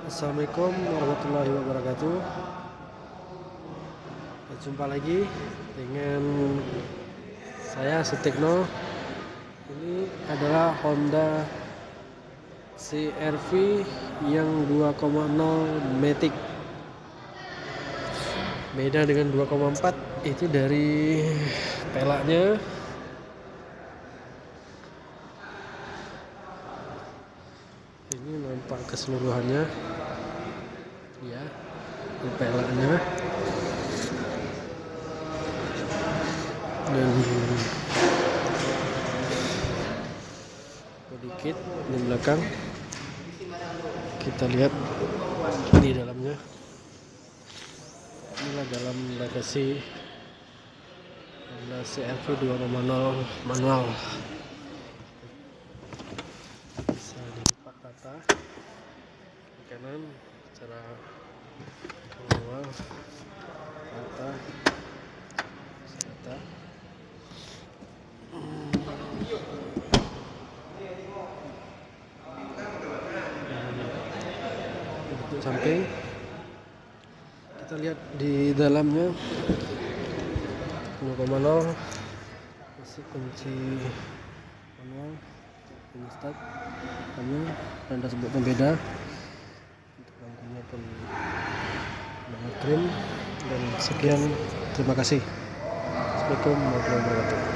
Assalamualaikum warahmatullahi wabarakatuh. Jumpa lagi dengan saya Sutikno. Ini adalah Honda CR-V yang 2.0 Matic. Beda dengan 2.4 itu dari pelaknya. Ini nampak keseluruhannya ya, ini pelaknya dan body kit di belakang. Kita lihat di dalamnya. Inilah dalam bagasi Honda CR-V 2.0 manual. Bisa dilipat rata ke kanan secara manual, rata, serta untuk samping. Kita lihat di dalamnya 2.0, masih kunci manual, ini start, kamu dan dashboard pembeda. Untuk lampunya pun warna krim. Dan sekian, terima kasih. Assalamualaikum warahmatullahi wabarakatuh.